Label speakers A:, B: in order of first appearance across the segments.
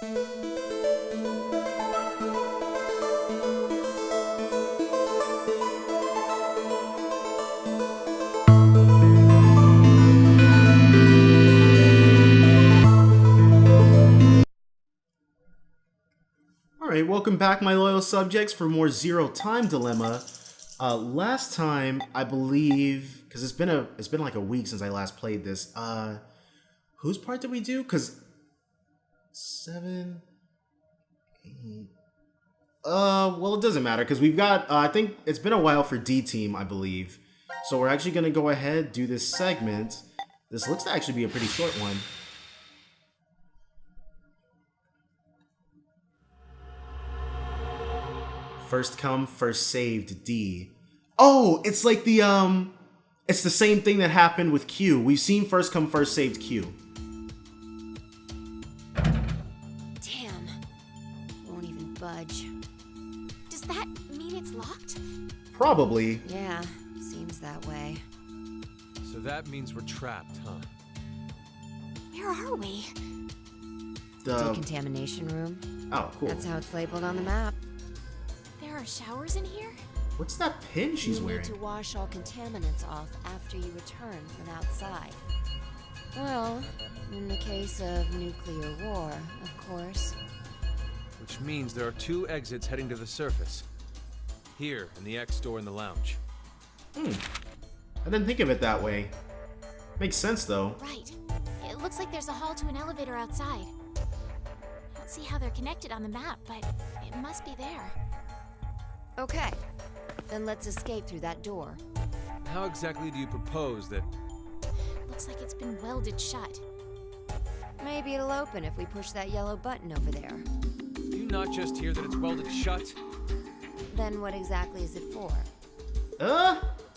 A: Alright, welcome back, my loyal subjects, for more Zero Time Dilemma. Last time, I believe, because it's been like a week since I last played this. Whose part did we do? Because 7, 8. Well, it doesn't matter because we've got. I think it's been a while for D Team, I believe. So we're actually gonna go ahead do this segment. This looks to actually be a pretty short one. First come, first saved, D. Oh, it's like the, it's the same thing that happened with Q. We've seen first come, first saved Q.
B: Damn. Won't even budge. Does that mean it's locked?
A: Probably.
B: Yeah, seems that way.
C: So that means we're trapped, huh?
B: Where are we?
A: The
B: decontamination room.
A: Oh, cool.
B: That's how it's labeled on the map.
D: There are showers in here?
A: What's that pin she's
B: you
A: wearing?
B: need to wash all contaminants off after you return from outside. Well, in the case of nuclear war, of course.
C: Which means there are 2 exits heading to the surface. Here, and the X door in the lounge.
A: I didn't think of it that way. Makes sense, though.
D: Right. It looks like there's a hall to an elevator outside. I don't see how they're connected on the map, but it must be there.
B: Okay, then let's escape through that door.
C: How exactly do you propose that...
D: Looks like it's been welded shut.
B: Maybe it'll open if we push that yellow button over there.
C: Do you not just hear that it's welded shut?
B: Then what exactly is it for?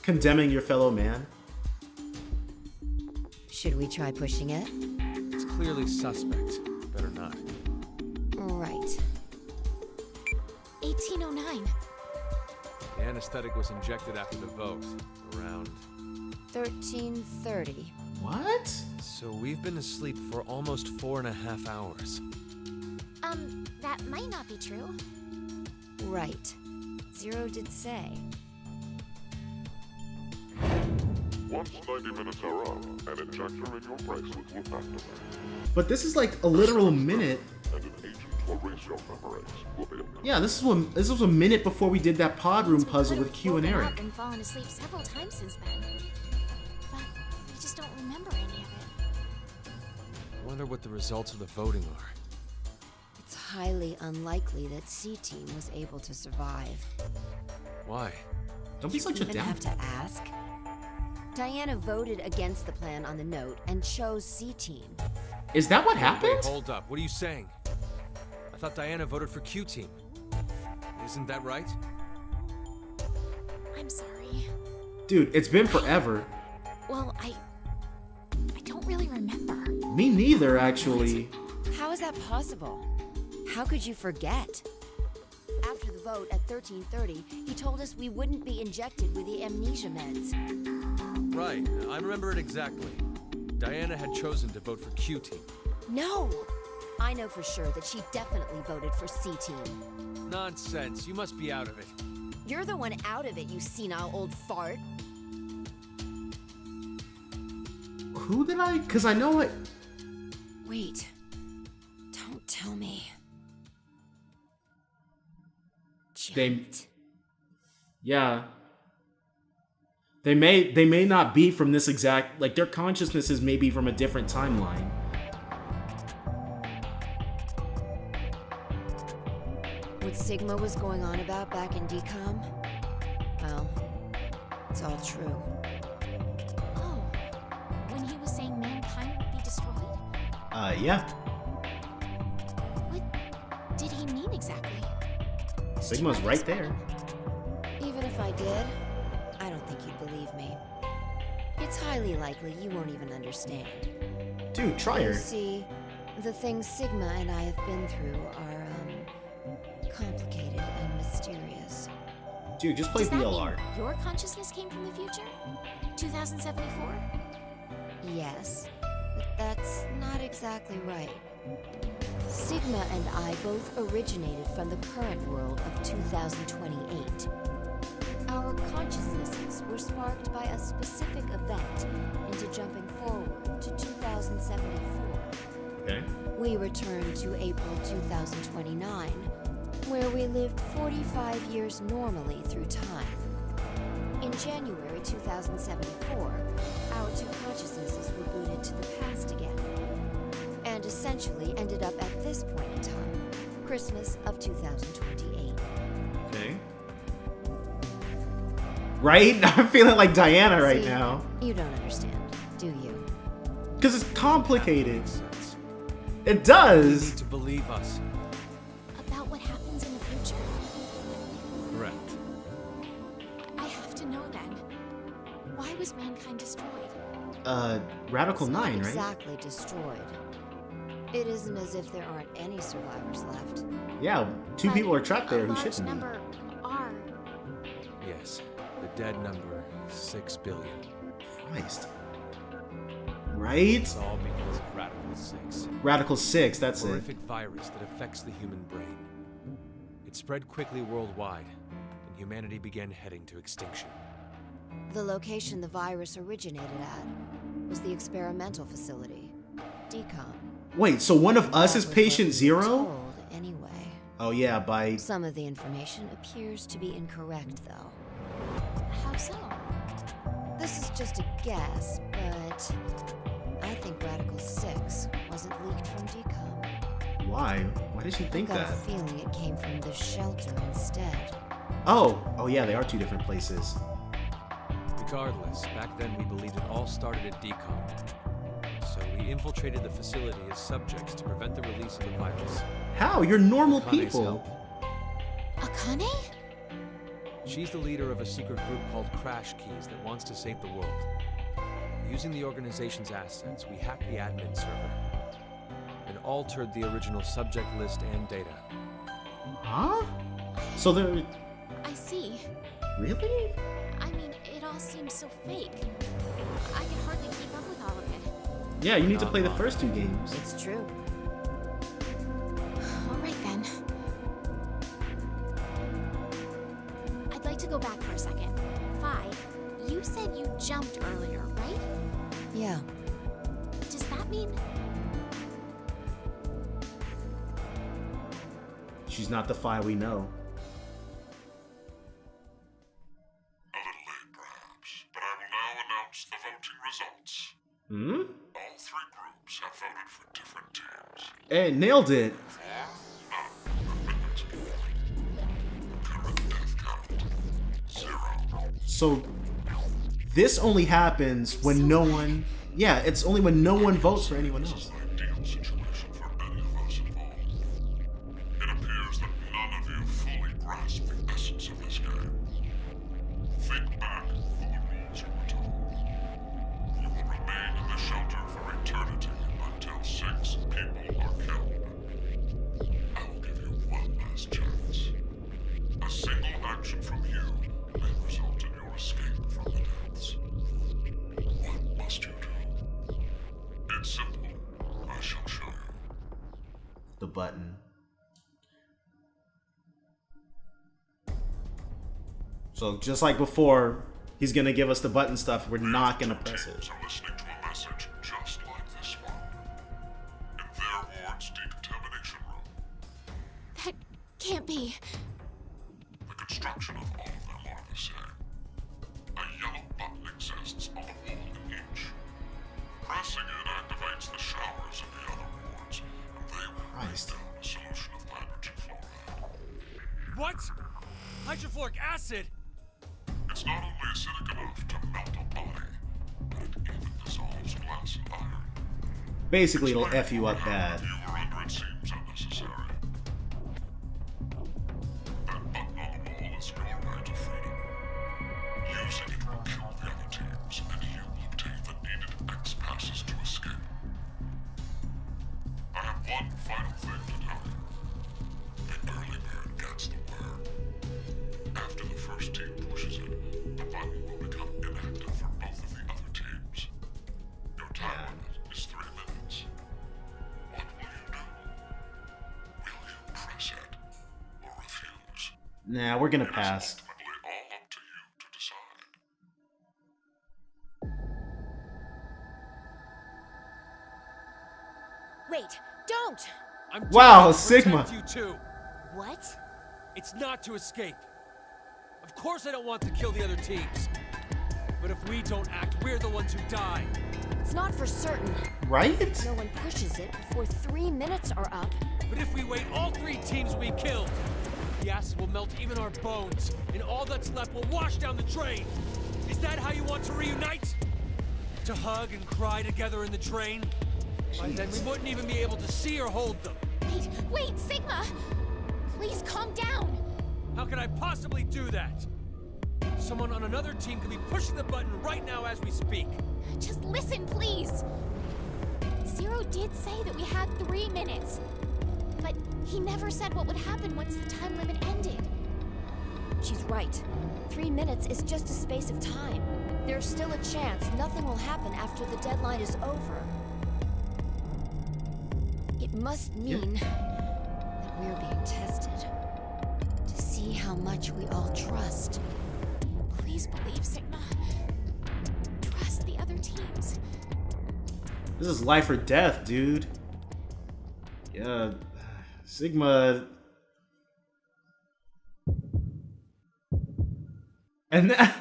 A: Condemning your fellow man.
B: Should we try pushing it?
C: It's clearly suspect. Better not.
B: Right.
D: 1809.
C: The anesthetic was injected after the vote, around...
B: 1330.
A: What?
C: So we've been asleep for almost 4.5 hours.
D: That might not be true.
B: Right. Zero did say.
E: Once 90 minutes are up, an injector in your bracelet will activate.
A: But this is like a literal minute.
E: And an agent will erase your memories. Will be
A: Yeah, this was a minute before we did that pod room puzzle with Q and Eric.
D: I've fallen asleep several times since then. But we just don't remember any of it.
C: I wonder what the results of the voting are.
B: It's highly unlikely that C-Team was able to survive.
C: Why?
A: Don't be such a
B: Even
A: down.
B: have to ask? Diana voted against the plan on the note and chose C-Team.
A: Is that what happened?
C: Wait, hold up. What are you saying? I thought Diana voted for Q-Team. Isn't that right?
D: I'm sorry.
A: Dude, it's been forever.
D: Well, I don't really remember.
A: Me neither, actually.
B: How is that possible? How could you forget? After the vote at 1330, he told us we wouldn't be injected with the amnesia meds.
C: Right. I remember it exactly. Diana had chosen to vote for Q-Team.
B: No! I know for sure that she definitely voted for C-Team.
C: Nonsense. You must be out of it.
B: You're the one out of it, you senile old fart.
A: Who did I? Because I know it.
B: Wait. Don't tell me. Janet.
A: Yeah. They may not be from this exact, like, their consciousnesses may be from a different timeline.
B: What Sigma was going on about back in Decom? Well, it's all true.
D: Oh, when he was saying mankind would be destroyed?
A: Yeah.
D: What did he mean exactly?
A: Sigma's right there.
B: Even if I did, I don't think you'd believe me. It's highly likely you won't even understand.
A: Dude, try
B: You
A: her.
B: see, the things Sigma and I have been through are, complicated and mysterious.
A: Dude, just play
D: Does that mean
A: VLR.
D: your consciousness came from the future? 2074?
B: Yes, but that's not exactly right. Sigma Sigma and I both originated from the current world of 2028. Our consciousnesses were sparked by a specific event into jumping forward to 2074.
A: Okay.
B: We returned to April 2029, where we lived 45 years normally through time. In January 2074, our two consciousnesses were booted to the past again, and essentially ended up at this point in time, Christmas of 2028.
A: Okay. Right? I'm feeling like Diana right
B: See,
A: now.
B: You don't understand, do you?
A: Because it's complicated.
C: Makes sense.
A: It
C: You
A: does.
C: need to believe us.
D: About what happens in the future?
C: Correct.
D: I have to know then. Why was mankind destroyed?
A: Radical
B: It's not
A: 9, right?
B: exactly destroyed. It isn't as if there aren't any survivors left.
A: Yeah, two
D: But
A: people are trapped there
D: a
A: who
D: large
A: shouldn't be.
D: number are.
C: Yes. The dead number, 6 billion.
A: Christ. Right?
C: It's all because of Radical 6.
A: Radical 6, that's
C: A
A: it.
C: horrific virus that affects the human brain. It spread quickly worldwide, and humanity began heading to extinction.
B: The location the virus originated at was the experimental facility, Decom.
A: Wait, so one of us
B: That
A: is
B: was
A: patient
B: what we were
A: 0?
B: told, anyway.
A: Oh yeah, by...
B: Some of the information appears to be incorrect, though.
D: How so?
B: This is just a guess, but I think Radical 6 wasn't leaked from Decom.
A: Why? Why did she think
B: I got
A: that?
B: a feeling it came from the shelter instead.
A: Oh yeah, they are two different places.
C: Regardless, back then we believed it all started at Decom. So we infiltrated the facility as subjects to prevent the release of the virus.
A: How? You're normal
C: Akane's
A: people.
C: help.
D: Akane?
C: She's the leader of a secret group called Crash Keys that wants to save the world. Using the organization's assets, we hacked the admin server and altered the original subject list and data.
A: Huh? So they're...
D: I see.
A: Really?
D: I mean, it all seems so fake. I can hardly keep up with all of it.
A: Yeah, you need to play the first 2 games.
B: It's true.
D: All right then. I'd like to go back for a second. Fi, you said you jumped earlier, right?
B: Yeah.
D: Does that mean
A: She's not the Fi we know.
E: A little late, perhaps, but I will now announce the voting results.
A: Hmm?
E: All 3 groups have voted for different teams.
A: Hey, nailed it.
E: Current death count, 0.
A: So this only happens when no one... Yeah, it's only when no one votes for anyone else.
E: Ideal situation for any of us involved. It appears that none of you fully grasp the essence of this game. Think back to the rules you were told. You will remain in the shelter for eternity until 6 people are killed. I will give you one last chance. A single action from you may result in your escape from the depths. What must you do? It's simple. I shall show you.
A: The button. So just like before, he's gonna give us the button stuff. We're not gonna press it.
E: Teams are listening to a message just like this one. In their ward's decontamination room.
D: that can't be?
E: The construction of all of them are the same. A yellow button exists on the wall in each. Pressing it activates the showers in the other wards, and they will break
A: Christ.
E: down a solution of hydrogen fluoride.
C: What? Hydrofluoric acid?
E: It's not only acidic enough to melt a body, but it even dissolves glass and iron.
A: Basically, it'll F you up bad.
E: You were under it seems unnecessary. That button on the wall is your right to freedom. Using it will kill the other teams, and you will obtain the needed X passes to escape. I have one final thing to tell you. The early bird gets the worm. After the first team pushes it, the button will become inactive for both of the other teams. Your time limit is 3 minutes. What will
A: Nah, we're gonna pass.
E: Ultimately all up to you to decide.
B: Wait, don't!
C: I'm doing
A: Wow,
C: it to
A: Sigma.
C: protect you too.
B: What?
C: It's not to escape. Of course I don't want to kill the other teams. But if we don't act, we're the ones who die.
B: It's not for certain.
A: Right?
B: No one pushes it before 3 minutes are up.
C: But if we wait, all 3 teams will be killed. The acid will melt even our bones, and all that's left will wash down the drain. Is that how you want to reunite? To hug and cry together in the drain? By then we wouldn't even be able to see or hold them.
D: Wait, Sigma! Please calm down!
C: How could I possibly do that? Someone on another team could be pushing the button right now as we speak.
D: Just listen, please! Zero did say that we had 3 minutes. But he never said what would happen once the time limit ended.
B: She's right. 3 minutes is just a space of time. There's still a chance nothing will happen after the deadline is over. It must mean that we're being tested. To see how much we all trust.
D: Please believe, Sigma. Trust the other teams.
A: This is life or death, dude. Yeah, Sigma. And then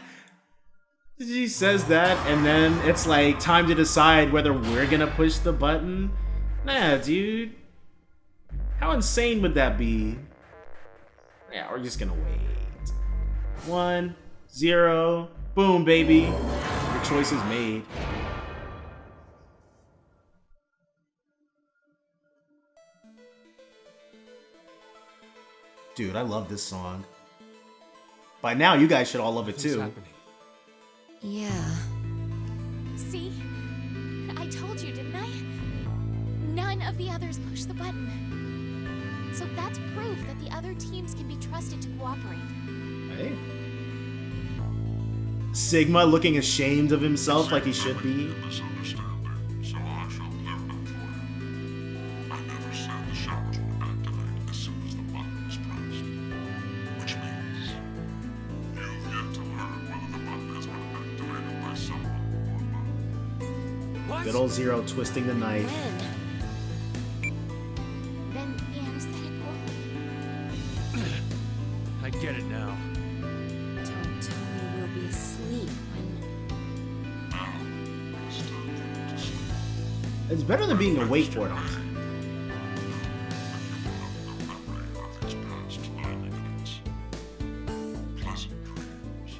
A: she says that, and then it's like time to decide whether we're gonna push the button. Nah, dude. How insane would that be? Yeah, we're just gonna wait. 1, 0, boom, baby. Your choice is made. Dude, I love this song. By now, you guys should all love it
C: What's
A: too.
C: happening?
B: Yeah.
D: See? I told you, didn't I? None of the others pushed the button. So that's proof that the other teams can be trusted to cooperate.
A: Hey. Sigma looking ashamed of himself like he should be.
E: Misunderstanding, so I shall clear it up for you. I never said the showers would activate as soon as the button was pressed. Which means you've yet to learn whether the button has been activated by someone or not.
C: What?
A: Good old Zero twisting the knife.
B: When?
D: Then the anesthetic will.
C: I get it now.
B: Don't tell me we'll be asleep when...
E: Now, it's time for you to sleep.
A: It's better than being awake for it, honestly.
E: The memory of its past finally begins. Pleasant dreams.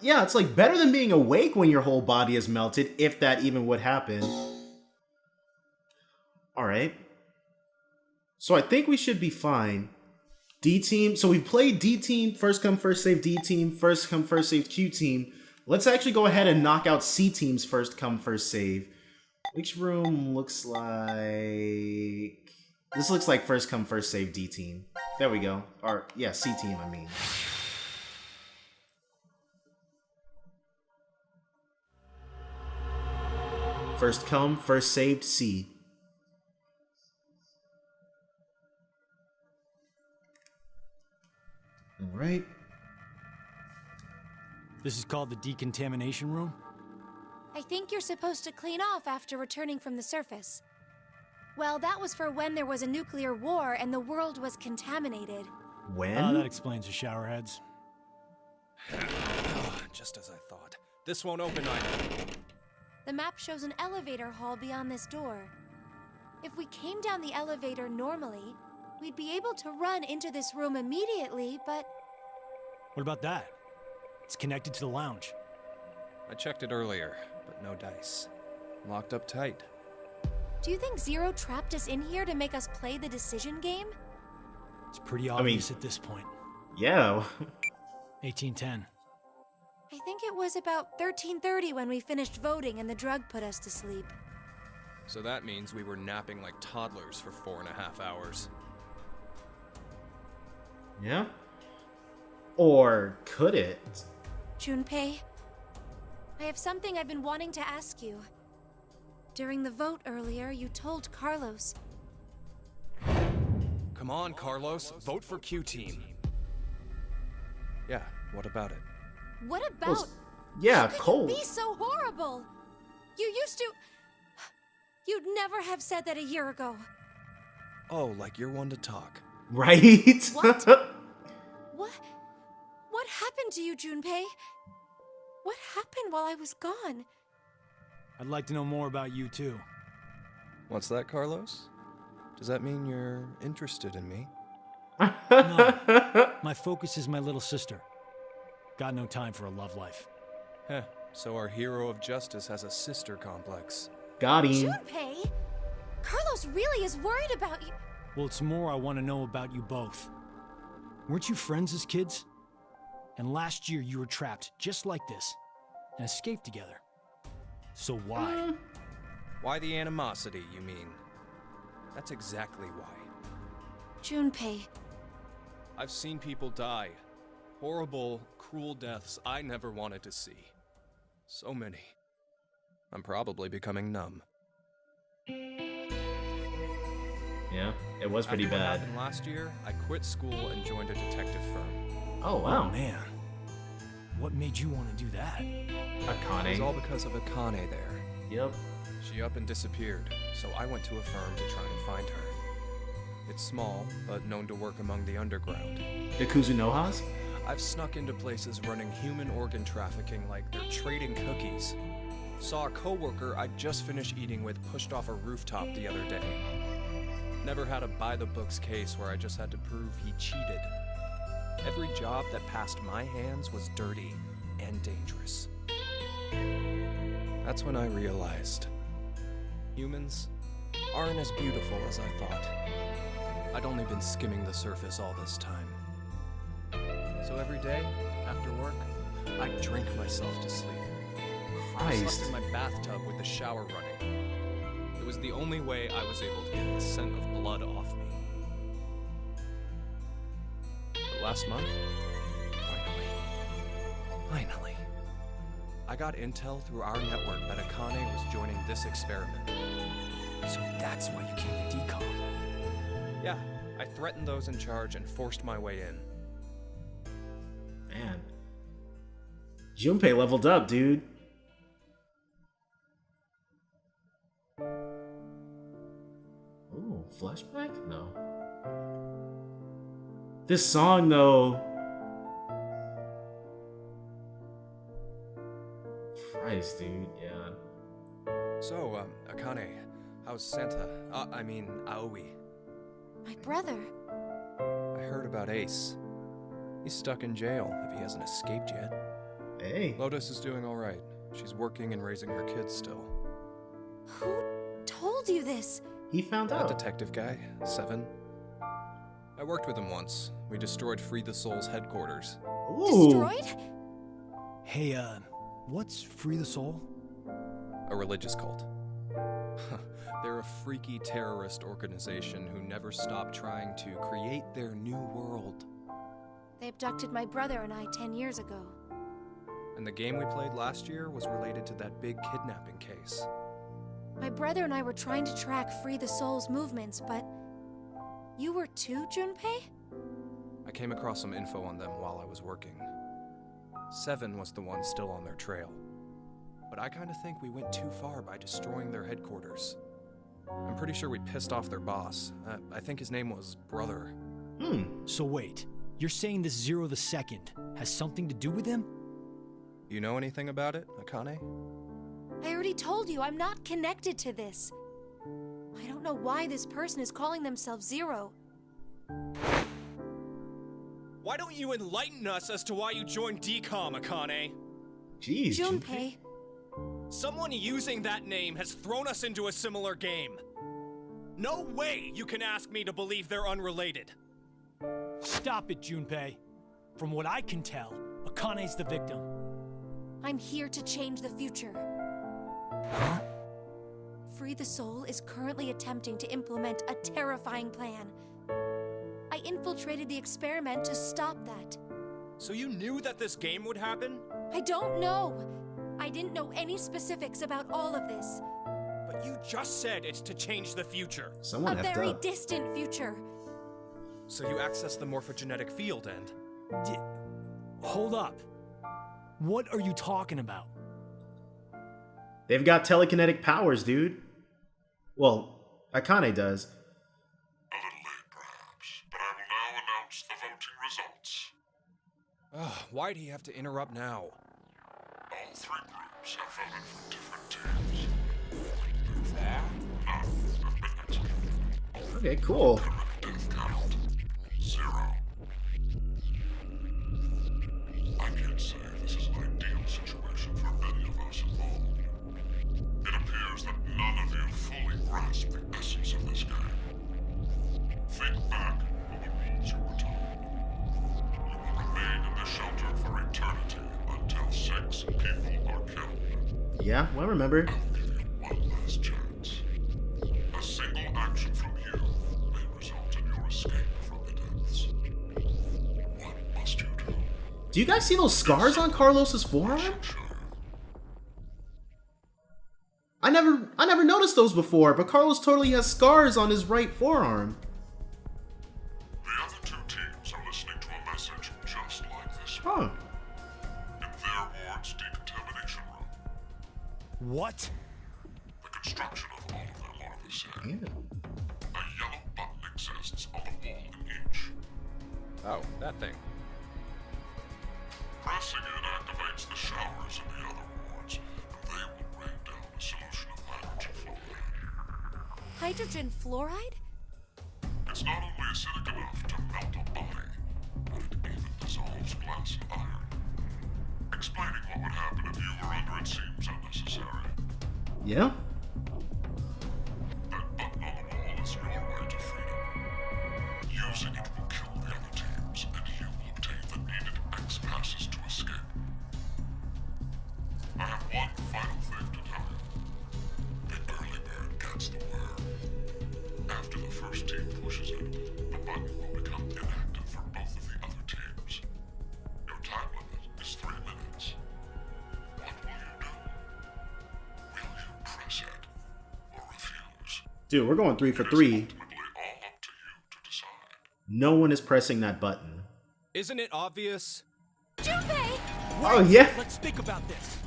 A: Yeah, it's like better than being awake when your whole body is melted, if that even would happen. Alright. So I think we should be fine. D team. So we've played D team, first come, first save D team, first come, first save Q team. Let's actually go ahead and knock out C team's first come, first save. Which room looks like... This looks like first come, first save D team. There we go. Or, yeah, C team, I mean. First come, first saved C. Alright.
F: This is called the decontamination room?
G: I think you're supposed to clean off after returning from the surface. Well, that was for when there was a nuclear war and the world was contaminated.
A: When?
F: Oh, that explains the shower heads.
C: Just as I thought. This won't open either.
G: The map shows an elevator hall beyond this door. If we came down the elevator normally, we'd be able to run into this room immediately, but...
F: What about that? It's connected to the lounge.
H: I checked it earlier, but no dice. Locked up tight.
G: Do you think Zero trapped us in here to make us play the decision game?
F: It's pretty obvious at this point.
A: Yeah.
F: 1810.
G: I think it was about 13:30 when we finished voting and the drug put us to sleep.
H: So that means we were napping like toddlers for 4.5 hours.
A: Yeah? Or could it?
G: Junpei, I have something I've been wanting to ask you. During the vote earlier, you told Carlos.
H: Come on, Carlos. Vote for Q Team. Yeah, what about it?
G: What about?
A: Yeah,
G: How could
A: Cole.
G: you be so horrible? You used to. You'd never have said that a year ago.
H: Oh, like you're one to talk.
A: Right?
G: What? What happened to you, Junpei? What happened while I was gone?
F: I'd like to know more about you, too.
H: What's that, Carlos? Does that mean you're interested in me?
F: No. My focus is my little sister. Got no time for a love life.
H: Heh, so our hero of justice has a sister complex.
A: Got him.
G: Junpei? Carlos really is worried about you.
F: Well, it's more I want to know about you both. Weren't you friends as kids? And last year you were trapped just like this and escaped together. So why?
H: Why the animosity, you mean? That's exactly why.
G: Junpei.
H: I've seen people die. Horrible, cruel deaths I never wanted to see. So many. I'm probably becoming numb.
A: Yeah, it was pretty
H: After what
A: bad.
H: happened last year, I quit school and joined a detective firm.
A: Oh, wow.
F: Oh, man. What made you want to do that?
H: It was
A: Akane.
H: all because of Akane there.
A: Yep.
H: She up and disappeared, so I went to a firm to try and find her. It's small, but known to work among the underground.
A: The Kuzunohas?
H: I've snuck into places running human organ trafficking like they're trading cookies. Saw a coworker I'd just finished eating with pushed off a rooftop the other day. Never had a by-the-books case where I just had to prove he cheated. Every job that passed my hands was dirty and dangerous. That's when I realized humans aren't as beautiful as I thought. I'd only been skimming the surface all this time. So every day, after work, I'd drink myself to sleep. I slept
A: Christ.
H: in my bathtub with the shower running. It was the only way I was able to get the scent of blood off me. But last month, finally, I got intel through our network that Akane was joining this experiment.
F: So that's why you came to Decom.
H: Yeah, I threatened those in charge and forced my way in.
A: Man. Junpei leveled up, dude. Ooh, flashback? No. This song, though. Christ, dude. Yeah.
H: So, Akane, how's Santa? Aoi.
G: My brother.
H: I heard about Ace. He's stuck in jail if he hasn't escaped yet.
A: Hey.
H: Lotus is doing all right. She's working and raising her kids still.
G: Who told you this?
A: He found
H: That
A: out.
H: detective guy, Seven. I worked with him once. We destroyed Free the Soul's headquarters.
A: Ooh.
G: Destroyed?
F: Hey, what's Free the Soul?
H: A religious cult. They're a freaky terrorist organization who never stop trying to create their new world.
G: They abducted my brother and I 10 years ago.
H: And the game we played last year was related to that big kidnapping case.
G: My brother and I were trying to track Free the Soul's movements, but... You were too, Junpei?
H: I came across some info on them while I was working. Seven was the one still on their trail. But I kinda think we went too far by destroying their headquarters. I'm pretty sure we pissed off their boss. I think his name was Brother.
F: So wait, you're saying this Zero the Second has something to do with him?
H: You know anything about it, Akane?
G: I already told you I'm not connected to this. I don't know why this person is calling themselves Zero.
H: Why don't you enlighten us as to why you joined Decom, Akane?
A: Jeez.
G: Junpei,
H: Someone using that name has thrown us into a similar game. No way you can ask me to believe they're unrelated.
F: Stop it, Junpei. From what I can tell, Akane's the victim.
G: I'm here to change the future. Free the Soul is currently attempting to implement a terrifying plan. I infiltrated the experiment to stop that.
H: So you knew that this game would happen?
G: I don't know. I didn't know any specifics about all of this.
H: But you just said it's to change the future.
A: Someone
G: A
A: effed
G: very
A: up.
G: distant future.
H: so you access the morphogenetic field and...
F: Hold up. What are you talking about?
A: They've got telekinetic powers, dude. Well, Akane does.
E: A little late, perhaps, but I will now announce the voting results.
H: Why'd he have to interrupt now?
E: All three groups have voted for different teams. Therefore, none have been executed.
A: Okay, cool.
E: Death count, 0. I can't say this is an ideal situation for any of us involved. It appears that none of you fully grasp the essence of this game. Think back on the rules you were told. You will remain in the shelter for eternity until 6 people are killed.
A: Yeah, well, remember.
E: I'll give you one last chance. A single action from you may result in your escape from the depths. What must you do?
A: Do you guys see those scars on Carlos's forearm?
E: Sure.
A: I never noticed those before, but Carlos totally has scars on his right forearm.
E: The other 2 teams are listening to a message just like this
A: Huh.
E: one. In their ward's decontamination room.
F: What?
E: The construction of all of them are the same.
A: Yeah.
E: A yellow button exists on the wall in each.
H: Oh, that thing.
E: Pressing it activates the showers in the other wards, and they will rain down a solution of hydrogen fluoride.
G: Hydrogen fluoride?
E: It's not only acidic enough to melt a body, but it even dissolves glass and iron. Explaining what would happen if you were under it seems unnecessary.
A: Yeah?
E: That button on the wall is your way to freedom. Using it will kill the other teams, and you will obtain the needed X passes to escape. I have one final thing to tell you. The early bird gets the worm. After the first team pushes it, the button will become inactive for both of the other teams. Your time limit is 3 minutes. What will you do? Will you press it or refuse?
A: Dude, we're going 3 for
E: It is
A: 3.
E: ultimately all up to you to decide.
A: No one is pressing that button.
H: Isn't it obvious?
G: Junpei!
A: Oh, yeah?
F: Let's think about this.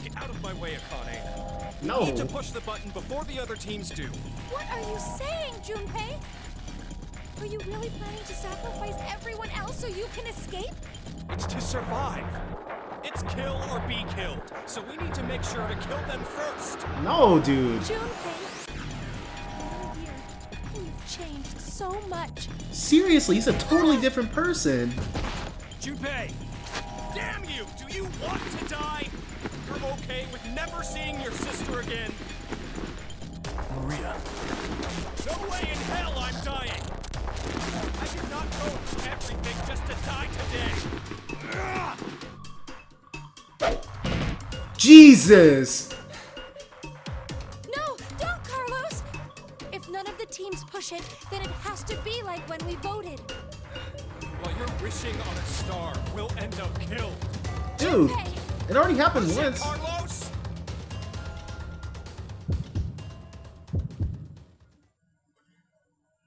H: Get out of my way, Akane. You
A: No.
H: need to push the button before the other teams do.
G: What are you saying, Junpei? Are you really planning to sacrifice everyone else so you can escape?
H: It's to survive. It's kill or be killed. So we need to make sure to kill them first.
A: No, dude.
G: Junpei! Oh dear, you've changed so much.
A: Seriously, he's a totally different person.
F: Junpei!
H: Damn you! Do you want to die? You're okay with never seeing your sister again?
F: Maria.
H: No way in hell I'm dying! I did not go through everything just to die today!
A: Jesus!
G: No, don't, Carlos! If none of the teams push it, then it has to be like when we voted.
H: While you're wishing on a star, we'll end up killed.
A: Dude,
G: Junpei!
A: it already happened
H: Listen,
A: once.
H: Carlos!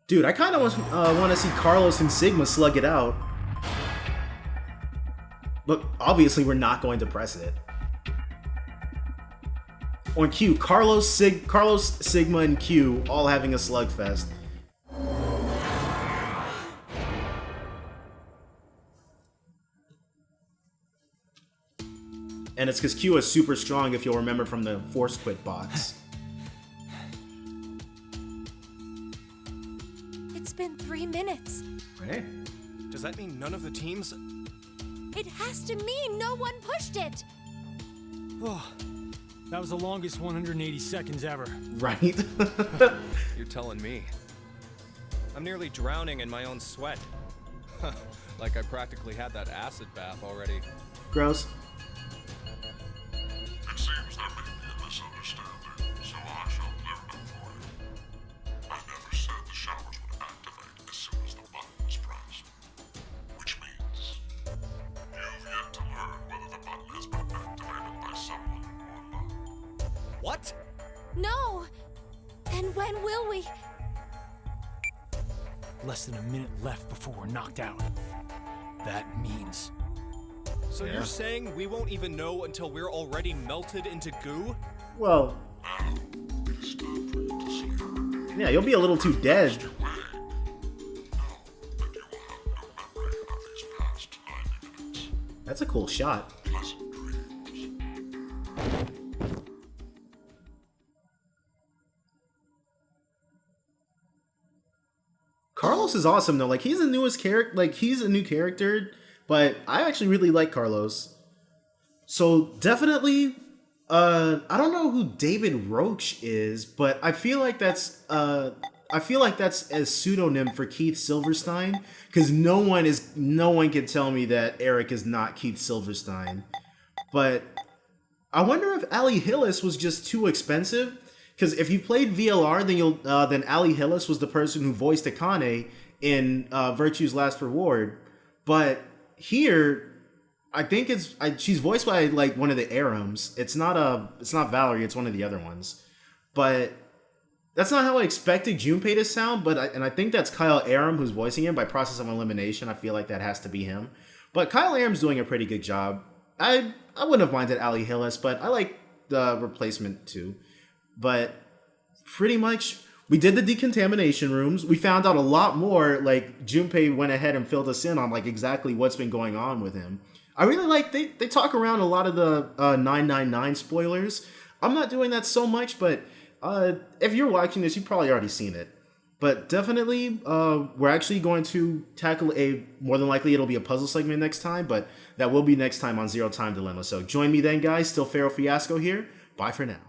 A: Dude, I kind of want to see Carlos and Sigma slug it out. But obviously, we're not going to press it. On Q, Carlos, Sigma, and Q all having a slugfest. And it's because Q is super strong, if you'll remember from the Force Quit box.
G: It's been 3 minutes.
A: Right?
H: Does that mean none of the teams...
G: It has to mean no one pushed it.
F: Oh, that was the longest 180 seconds ever.
A: Right?
H: You're telling me. I'm nearly drowning in my own sweat. Like I practically had that acid bath already.
A: Gross.
E: It seems there may be a misunderstanding, so I shall clear it up for you. I never said the showers would activate as soon as the button was pressed. Which means you've yet to learn whether the button has been activated by someone or not.
H: What?
G: No. And when will we?
F: Less than a minute left before we're knocked out. That means...
H: So you're saying we won't even know until we're already melted into goo?
A: Well,
E: Now, it is time for you to sleep.
A: yeah, you'll be a little too dead.
E: Know that you will have no memory of these past 90 minutes.
A: That's a cool shot.
E: Pleasant dreams.
A: Carlos is awesome though. Like he's the newest character. Like he's a new character, but I actually really like Carlos. So definitely, I don't know who David Roach is, but I feel like that's a pseudonym for Keith Silverstein because no one can tell me that Eric is not Keith Silverstein. But I wonder if Ali Hillis was just too expensive. Because if you played VLR, then Ali Hillis was the person who voiced Akane in Virtue's Last Reward. But here, I think she's voiced by like one of the Arams. It's not Valerie. It's one of the other ones. But that's not how I expected Junpei to sound. But I think that's Kyle Aram who's voicing him by process of elimination. I feel like that has to be him. But Kyle Aram's doing a pretty good job. I wouldn't have minded Ali Hillis, but I like the replacement too. But pretty much, we did the decontamination rooms. We found out a lot more. Like Junpei went ahead and filled us in on like exactly what's been going on with him. I really like they talk around a lot of the 999 spoilers. I'm not doing that so much, but if you're watching this, you've probably already seen it. But definitely, we're actually going to tackle more than likely it'll be a puzzle segment next time, but that will be next time on Zero Time Dilemma. So join me then, guys. Still Pharaoh Fiasco here. Bye for now.